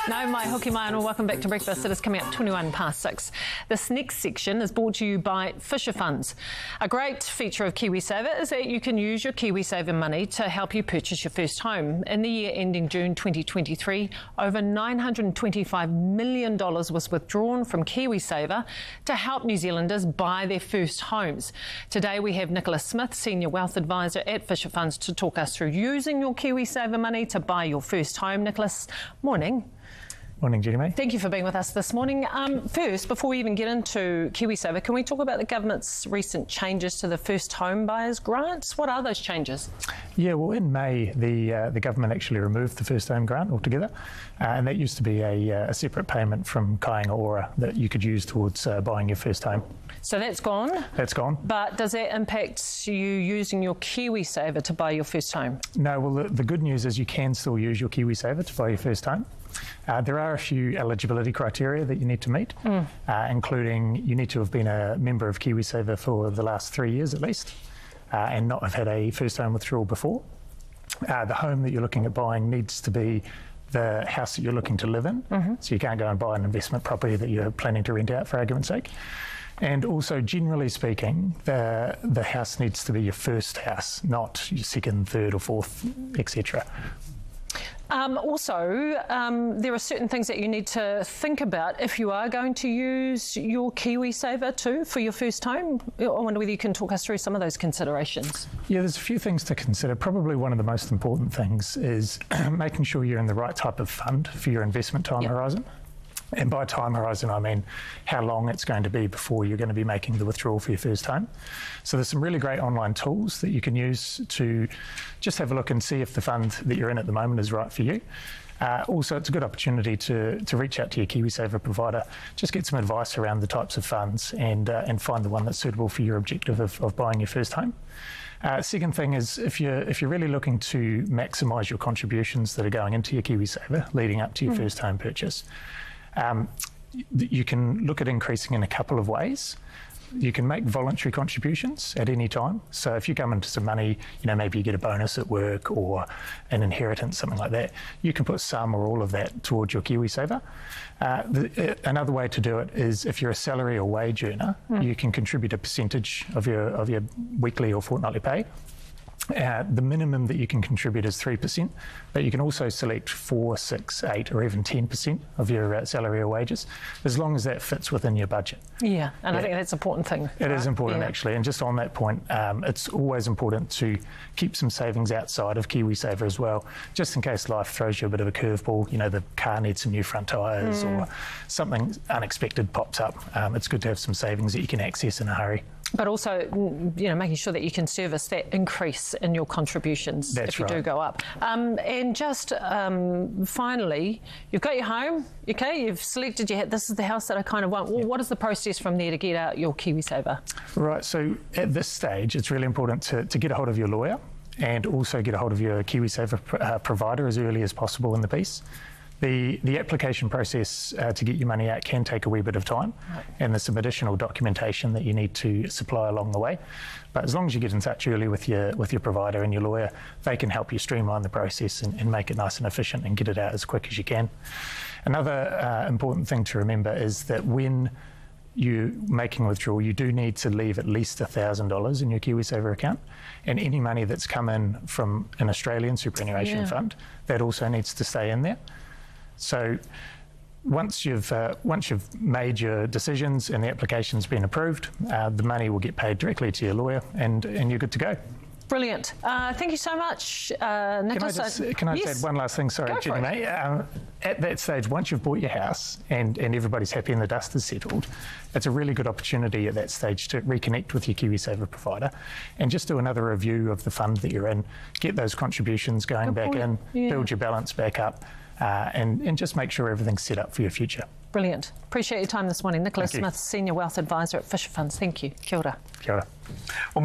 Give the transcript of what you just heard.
No, my hoki mai and welcome back to breakfast. It is coming up 6:21. This next section is brought to you by Fisher Funds. A great feature of KiwiSaver is that you can use your KiwiSaver money to help you purchase your first home. In the year ending June 2023, over $925 million was withdrawn from KiwiSaver to help New Zealanders buy their first homes. Today we have Nicholas Smith, Senior Wealth Advisor at Fisher Funds, to talk us through using your KiwiSaver money to buy your first home. Nicholas, morning. Morning, Jenny May. Thank you for being with us this morning. First, before we even get into KiwiSaver, can we talk about the government's recent changes to the first home buyers grants? What are those changes? Yeah, well, in May, the government actually removed the first home grant altogether, and that used to be a separate payment from kāinga ora that you could use towards buying your first home. So that's gone? That's gone. But does that impact you using your KiwiSaver to buy your first home? No, well, the good news is you can still use your KiwiSaver to buy your first home. There are a few eligibility criteria that you need to meet, including you need to have been a member of KiwiSaver for the last 3 years at least, and not have had a first home withdrawal before. The home that you're looking at buying needs to be the house that you're looking to live in, so you can't go and buy an investment property that you're planning to rent out, for argument's sake. And also, generally speaking, the house needs to be your first house, not your second, third or fourth, etc. There are certain things that you need to think about if you are going to use your KiwiSaver too for your first home. I wonder whether you can talk us through some of those considerations. Yeah, there's a few things to consider. Probably one of the most important things is making sure you're in the right type of fund for your investment time horizon. And by time horizon, I mean how long it's going to be before you're going to be making the withdrawal for your first home. So there's some really great online tools that you can use to just have a look and see if the fund that you're in at the moment is right for you. Also, it's a good opportunity to reach out to your KiwiSaver provider, just get some advice around the types of funds and find the one that's suitable for your objective of buying your first home. Second thing is if you're really looking to maximise your contributions that are going into your KiwiSaver leading up to your first home purchase, you can look at increasing in a couple of ways. You can make voluntary contributions at any time. So if you come into some money, maybe you get a bonus at work or an inheritance, something like that, you can put some or all of that towards your KiwiSaver. Another way to do it is if you're a salary or wage earner, you can contribute a percentage of your weekly or fortnightly pay. The minimum that you can contribute is 3%, but you can also select 4, 6, 8 or even 10% of your salary or wages, as long as that fits within your budget. Yeah, and I think that's an important thing. It is important actually, and just on that point, it's always important to keep some savings outside of KiwiSaver as well, just in case life throws you a bit of a curveball, the car needs some new front tyres or something unexpected pops up. It's good to have some savings that you can access in a hurry. But also, making sure that you can service that increase in your contributions if you do go up. And just finally, you've got your home, okay, you've selected this is the house that I kind of want. Well, what is the process from there to get out your KiwiSaver? Right, so at this stage, it's really important to get a hold of your lawyer and also get a hold of your KiwiSaver provider as early as possible in the piece. The application process to get your money out can take a wee bit of time, and there's some additional documentation that you need to supply along the way. But as long as you get in touch early with your provider and your lawyer, they can help you streamline the process and make it nice and efficient and get it out as quick as you can. Another important thing to remember is that when you're making a withdrawal, you do need to leave at least $1,000 in your KiwiSaver account, and any money that's come in from an Australian superannuation fund, that also needs to stay in there. So once you've made your decisions and the application's been approved, the money will get paid directly to your lawyer and you're good to go. Brilliant. Thank you so much, Nicholas. Can I just add one last thing? Sorry, Jenny May. At that stage, once you've bought your house and everybody's happy and the dust is settled, it's a really good opportunity at that stage to reconnect with your KiwiSaver provider and just do another review of the fund that you're in, get those contributions going back in, build your balance back up, and just make sure everything's set up for your future. Brilliant. Appreciate your time this morning. Nicholas Smith, Senior Wealth Advisor at Fisher Funds. Thank you. Kia ora. Kia ora. Well,